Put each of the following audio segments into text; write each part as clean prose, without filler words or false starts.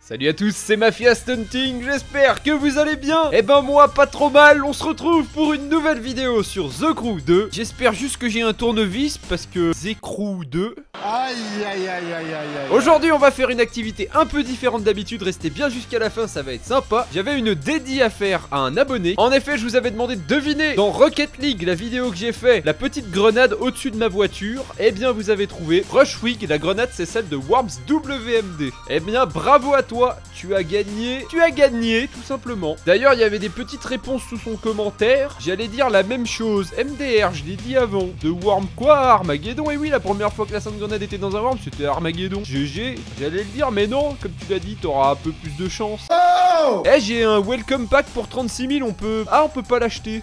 Salut à tous, c'est Mafia Stunting, j'espère que vous allez bien. Eh ben moi pas trop mal, on se retrouve pour une nouvelle vidéo sur The Crew 2. J'espère juste que j'ai un tournevis parce que The Crew 2. Aïe aïe aïe aïe aïe aïe. Aujourd'hui on va faire une activité un peu différente d'habitude, restez bien jusqu'à la fin, ça va être sympa. J'avais une dédie à faire à un abonné. En effet je vous avais demandé de deviner dans Rocket League, la vidéo que j'ai fait, la petite grenade au-dessus de ma voiture. Eh bien vous avez trouvé Rushwig, la grenade c'est celle de Worms WMD. Eh bien bravo à toi. Tu as gagné tout simplement. D'ailleurs il y avait des petites réponses sous son commentaire. J'allais dire la même chose, MDR, je l'ai dit avant. De Worm quoi, Armageddon. Et oui, la première fois que la Sainte Grenade était dans un Worm c'était Armageddon. GG, j'allais le dire mais non, comme tu l'as dit t'auras un peu plus de chance. Oh eh j'ai un welcome pack pour 36 000, on peut... Ah on peut pas l'acheter.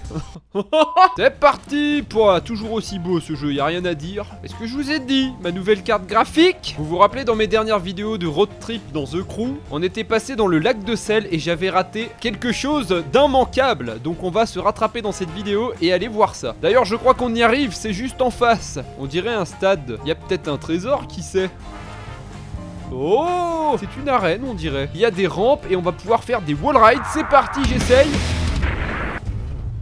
C'est parti. Pouah, toujours aussi beau ce jeu, y a rien à dire. Est-ce que je vous ai dit ma nouvelle carte graphique? Vous vous rappelez dans mes dernières vidéos de road trip dans The Crew, on était passé dans le lac de sel et j'avais raté quelque chose d'immanquable. Donc on va se rattraper dans cette vidéo et aller voir ça. D'ailleurs je crois qu'on y arrive, c'est juste en face. On dirait un stade. Il y a peut-être un trésor, qui sait? Oh, c'est une arène on dirait. Il y a des rampes et on va pouvoir faire des wall rides. C'est parti, j'essaye.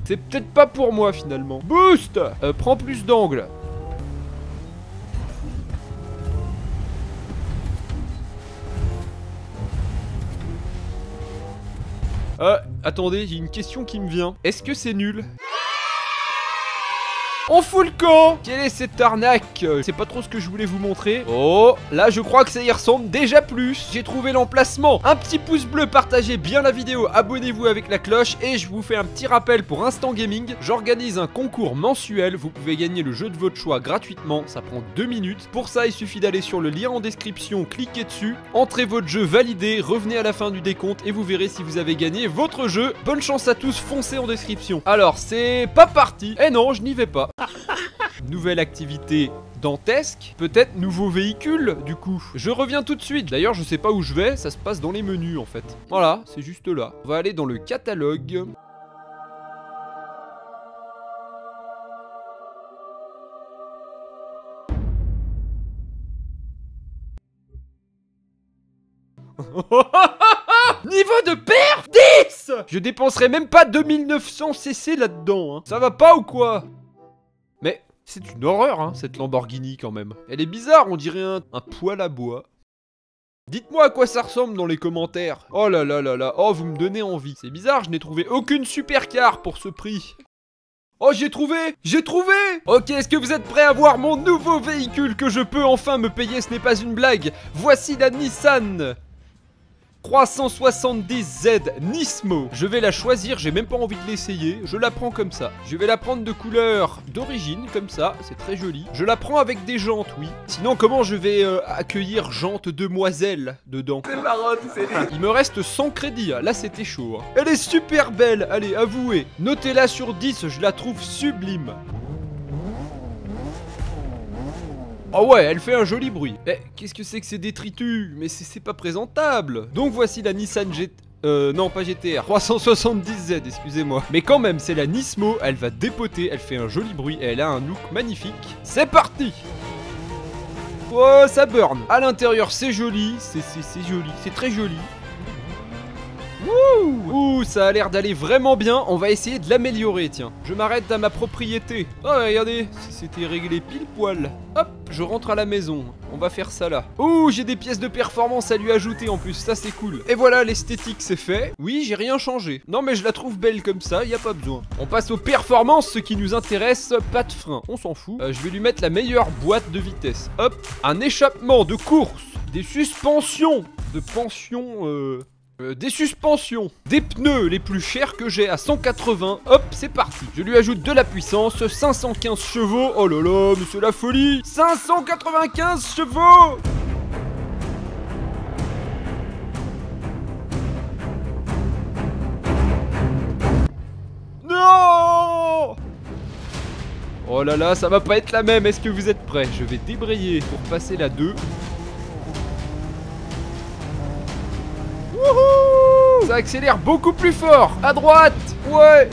C'est peut-être pas pour moi finalement. Boost. Prends plus d'angle. Attendez, il y a une question qui me vient. Est-ce que c'est nul? On fout le camp. Quelle est cette arnaque? C'est pas trop ce que je voulais vous montrer. Oh, là je crois que ça y ressemble déjà plus. J'ai trouvé l'emplacement. Un petit pouce bleu, partagez bien la vidéo, abonnez-vous avec la cloche. Et je vous fais un petit rappel pour Instant Gaming. J'organise un concours mensuel. Vous pouvez gagner le jeu de votre choix gratuitement. Ça prend 2 minutes. Pour ça il suffit d'aller sur le lien en description, cliquez dessus, entrez votre jeu validé, revenez à la fin du décompte et vous verrez si vous avez gagné votre jeu. Bonne chance à tous, foncez en description. Alors c'est pas parti. Eh non, je n'y vais pas. Nouvelle activité dantesque, peut-être nouveau véhicule du coup. Je reviens tout de suite. D'ailleurs je sais pas où je vais, ça se passe dans les menus en fait. Voilà, c'est juste là. On va aller dans le catalogue. Niveau de perf 10. Je dépenserai même pas 2900 cc là-dedans hein. Ça va pas ou quoi? Mais c'est une horreur hein, cette Lamborghini quand même. Elle est bizarre, on dirait un poêle à bois. Dites-moi à quoi ça ressemble dans les commentaires. Oh là là là là, oh vous me donnez envie. C'est bizarre, je n'ai trouvé aucune supercar pour ce prix. Oh j'ai trouvé. Ok, est-ce que vous êtes prêts à voir mon nouveau véhicule que je peux enfin me payer? Ce n'est pas une blague. Voici la Nissan 370Z Nismo. Je vais la choisir, j'ai même pas envie de l'essayer. Je la prends comme ça. Je vais la prendre de couleur d'origine, comme ça. C'est très joli. Je la prends avec des jantes, oui. Sinon, comment je vais accueillir jantes demoiselle dedans? C'est marrant, c'est... Il me reste 100 crédits. Là, c'était chaud. Hein. Elle est super belle. Allez, avouez. Notez-la sur 10, je la trouve sublime. Oh ouais, elle fait un joli bruit. Eh, qu'est-ce que c'est que ces détritus? Mais c'est pas présentable. Donc voici la Nissan non pas GTR, 370Z, excusez-moi. Mais quand même, c'est la Nismo, elle va dépoter, elle fait un joli bruit et elle a un look magnifique. C'est parti. Oh, ça burn. À l'intérieur, c'est joli, c'est joli, c'est très joli. Ouh, ça a l'air d'aller vraiment bien. On va essayer de l'améliorer, tiens. Je m'arrête à ma propriété. Oh, regardez, c'était réglé pile poil. Hop, je rentre à la maison. On va faire ça là. Ouh, j'ai des pièces de performance à lui ajouter en plus. Ça, c'est cool. Et voilà, l'esthétique, c'est fait. Oui, j'ai rien changé. Non, mais je la trouve belle comme ça, y a pas besoin. On passe aux performances, ce qui nous intéresse. Pas de frein, on s'en fout. Je vais lui mettre la meilleure boîte de vitesse. Hop, un échappement de course. Des suspensions. De pension, des suspensions, des pneus les plus chers que j'ai à 180. Hop, c'est parti. Je lui ajoute de la puissance, 515 chevaux. Oh là là, mais c'est la folie. 595 chevaux. Non. Oh là là, ça va pas être la même. Est-ce que vous êtes prêts? Je vais débrayer pour passer la 2. Wouhou! Ça accélère beaucoup plus fort. À droite. Ouais.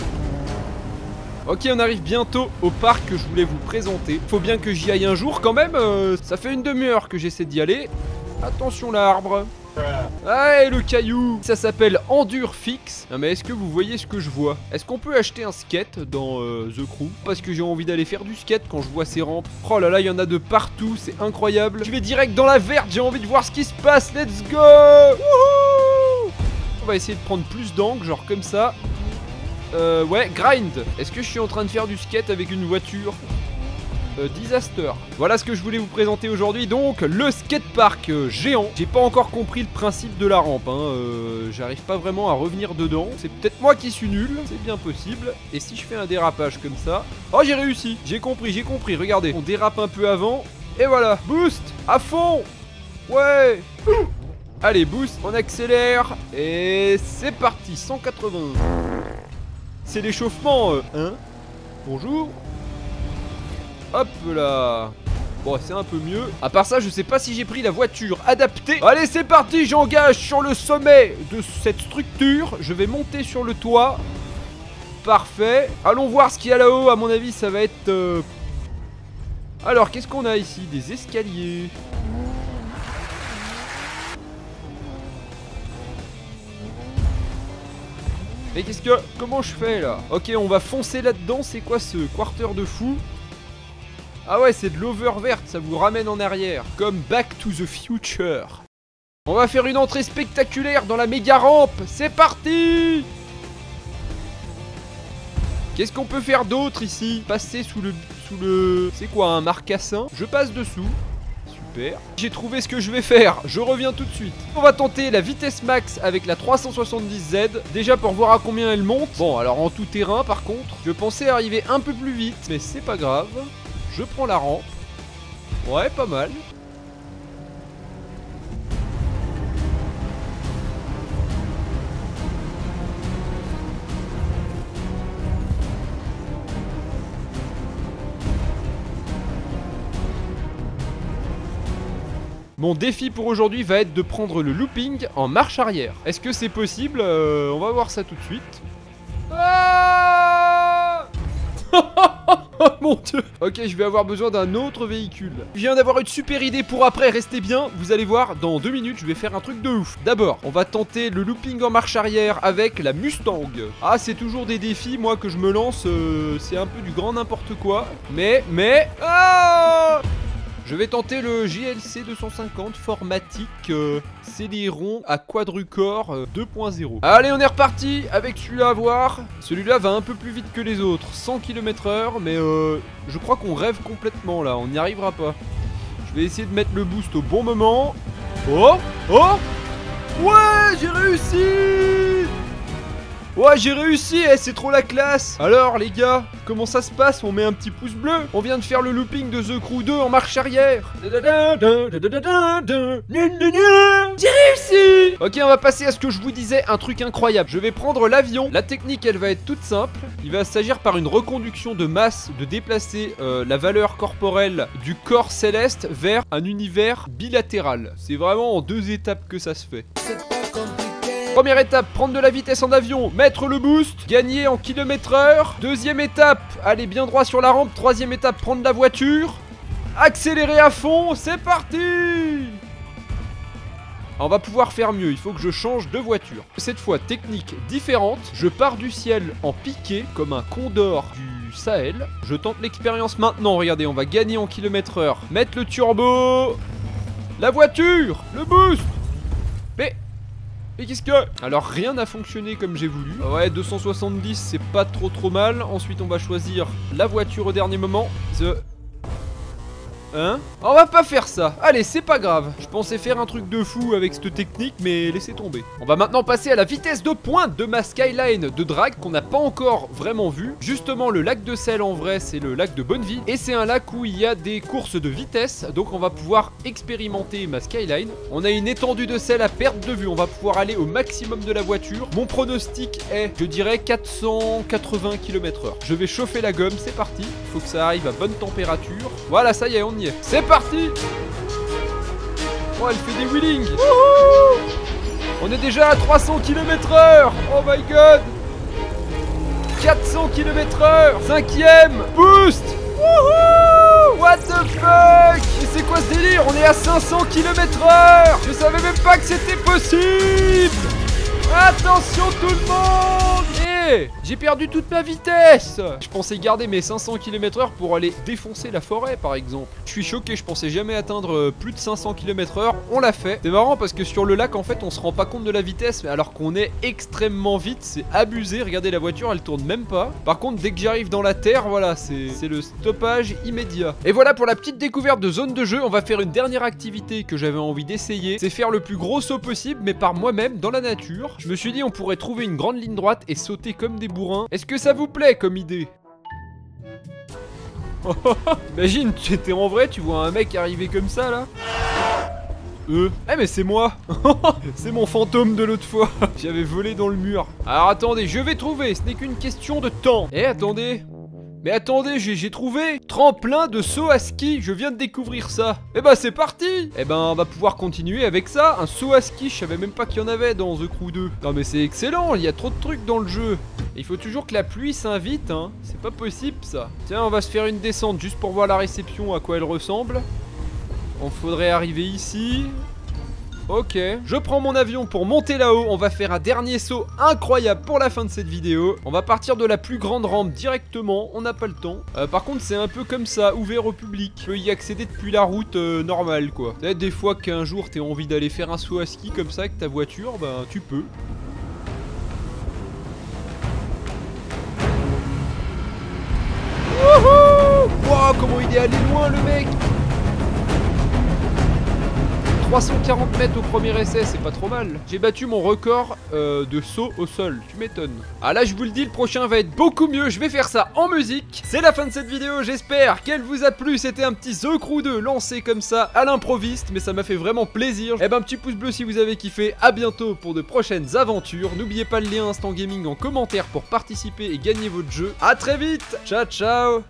Ok, on arrive bientôt au parc que je voulais vous présenter. Faut bien que j'y aille un jour quand même. Ça fait une demi-heure que j'essaie d'y aller. Attention l'arbre. Ouais, le caillou. Ça s'appelle Endurfix. Non mais est-ce que vous voyez ce que je vois? Est-ce qu'on peut acheter un skate dans The Crew? Parce que j'ai envie d'aller faire du skate quand je vois ces rampes. Oh là là, il y en a de partout, c'est incroyable. Je vais direct dans la verte, j'ai envie de voir ce qui se passe. Let's go. Wouhou. On va essayer de prendre plus d'angles, genre comme ça. Ouais, grind. Est-ce que je suis en train de faire du skate avec une voiture? Disaster. Voilà ce que je voulais vous présenter aujourd'hui, donc le skatepark géant. J'ai pas encore compris le principe de la rampe, hein. J'arrive pas vraiment à revenir dedans. C'est peut-être moi qui suis nul, c'est bien possible. Et si je fais un dérapage comme ça... Oh, j'ai réussi, j'ai compris, regardez. On dérape un peu avant, et voilà. Boost, à fond. Ouais. Allez, boost, on accélère, et c'est parti, 180. C'est l'échauffement, hein. Bonjour. Hop là. Bon, c'est un peu mieux. À part ça, je sais pas si j'ai pris la voiture adaptée. Allez, c'est parti, j'engage sur le sommet de cette structure. Je vais monter sur le toit. Parfait. Allons voir ce qu'il y a là-haut. À mon avis, ça va être... Alors, qu'est-ce qu'on a ici? Des escaliers. Mais qu'est-ce que... Comment je fais là? Ok, on va foncer là-dedans. C'est quoi ce quarter de fou? Ah ouais, c'est de l'over verte, ça vous ramène en arrière. Comme Back to the Future. On va faire une entrée spectaculaire dans la méga rampe. C'est parti. Qu'est-ce qu'on peut faire d'autre ici? Passer sous le... C'est quoi, un marcassin? Je passe dessous. Super. J'ai trouvé ce que je vais faire. Je reviens tout de suite. On va tenter la vitesse max avec la 370Z. Déjà pour voir à combien elle monte. Bon, alors en tout terrain par contre. Je pensais arriver un peu plus vite, mais c'est pas grave. Je prends la rampe. Ouais, pas mal. Mon défi pour aujourd'hui va être de prendre le looping en marche arrière. Est-ce que c'est possible? On va voir ça tout de suite. Ah oh mon dieu. Ok, je vais avoir besoin d'un autre véhicule. Je viens d'avoir une super idée pour après, restez bien. Vous allez voir, dans 2 minutes, je vais faire un truc de ouf. D'abord, on va tenter le looping en marche arrière avec la Mustang. Ah, c'est toujours des défis, moi, que je me lance. C'est un peu du grand n'importe quoi. Mais... Ah, je vais tenter le JLC 250 Formatic Celeron à quadrucore 2.0. Allez, on est reparti avec celui-là à voir. Celui-là va un peu plus vite que les autres, 100 km/h, mais je crois qu'on rêve complètement là, on n'y arrivera pas. Je vais essayer de mettre le boost au bon moment. Oh. Ouais, j'ai réussi. Ouais, j'ai réussi, c'est trop la classe. Alors les gars, comment ça se passe? On met un petit pouce bleu. On vient de faire le looping de The Crew 2 en marche arrière. J'ai réussi. Ok, on va passer à ce que je vous disais, un truc incroyable. Je vais prendre l'avion. La technique, elle va être toute simple. Il va s'agir par une reconduction de masse, de déplacer la valeur corporelle du corps céleste vers un univers bilatéral. C'est vraiment en 2 étapes que ça se fait. Première étape, prendre de la vitesse en avion, mettre le boost, gagner en km/h. Deuxième étape, aller bien droit sur la rampe. Troisième étape, prendre la voiture, accélérer à fond, c'est parti. On va pouvoir faire mieux, il faut que je change de voiture. Cette fois, technique différente, je pars du ciel en piqué, comme un condor du Sahel. Je tente l'expérience maintenant, regardez, on va gagner en km/h. Mettre le turbo, la voiture, le boost. Mais qu'est-ce que... Alors rien n'a fonctionné comme j'ai voulu. Ouais, 270 c'est pas trop mal. Ensuite on va choisir la voiture au dernier moment. Hein? On va pas faire ça. Allez, c'est pas grave. Je pensais faire un truc de fou avec cette technique, mais laissez tomber. On va maintenant passer à la vitesse de pointe de ma skyline de drag qu'on n'a pas encore vraiment vu. Justement, le lac de Sel en vrai, c'est le lac de Bonneville. Et c'est un lac où il y a des courses de vitesse. Donc on va pouvoir expérimenter ma skyline. On a une étendue de sel à perte de vue. On va pouvoir aller au maximum de la voiture. Mon pronostic est, je dirais, 480 km/h. Je vais chauffer la gomme, c'est parti. Il faut que ça arrive à bonne température. Voilà, ça y est, on y est. C'est parti. Oh, elle fait des wheelings. Wouhou. On est déjà à 300 km/h. Oh my god. 400 km/h. 5ème. Boost. Wouhou. What the fuck? Mais c'est quoi ce délire? On est à 500 km/h. Je savais même pas que c'était possible. Attention tout le monde! J'ai perdu toute ma vitesse. Je pensais garder mes 500 km/h pour aller défoncer la forêt par exemple. Je suis choqué, je pensais jamais atteindre plus de 500 km/h. On l'a fait. C'est marrant parce que sur le lac en fait on se rend pas compte de la vitesse, mais alors qu'on est extrêmement vite, c'est abusé. Regardez, la voiture elle tourne même pas. Par contre dès que j'arrive dans la terre, voilà, c'est le stoppage immédiat. Et voilà pour la petite découverte de zone de jeu. On va faire une dernière activité que j'avais envie d'essayer. C'est faire le plus gros saut possible mais par moi-même dans la nature. Je me suis dit on pourrait trouver une grande ligne droite et sauter comme des bourrins. Est-ce que ça vous plaît comme idée? Imagine, tu étais en vrai, tu vois un mec arriver comme ça là. Eh mais c'est moi. C'est mon fantôme de l'autre fois. J'avais volé dans le mur. Alors attendez, je vais trouver, ce n'est qu'une question de temps. Eh attendez. Mais attendez, j'ai trouvé tremplin de saut à ski, je viens de découvrir ça. Eh bah c'est parti. Eh ben on va pouvoir continuer avec ça. Un saut à ski, je savais même pas qu'il y en avait dans The Crew 2. Non mais c'est excellent, il y a trop de trucs dans le jeu. Il faut toujours que la pluie s'invite, hein. C'est pas possible ça. Tiens, on va se faire une descente juste pour voir la réception, à quoi elle ressemble. On faudrait arriver ici. Ok, je prends mon avion pour monter là-haut. On va faire un dernier saut incroyable pour la fin de cette vidéo. On va partir de la plus grande rampe directement. On n'a pas le temps. Par contre c'est un peu comme ça, ouvert au public. Tu peux y accéder depuis la route normale quoi. Peut-être des fois qu'un jour t'as envie d'aller faire un saut à ski comme ça avec ta voiture, bah tu peux. Wouhou! Wow, comment il est allé loin le mec! 340 mètres au premier essai, c'est pas trop mal. J'ai battu mon record de saut au sol, tu m'étonnes. Ah là je vous le dis, le prochain va être beaucoup mieux, je vais faire ça en musique. C'est la fin de cette vidéo, j'espère qu'elle vous a plu. C'était un petit The Crew 2 lancé comme ça à l'improviste, mais ça m'a fait vraiment plaisir. Eh ben un petit pouce bleu si vous avez kiffé, à bientôt pour de prochaines aventures. N'oubliez pas le lien Instant Gaming en commentaire pour participer et gagner votre jeu. À très vite, ciao ciao.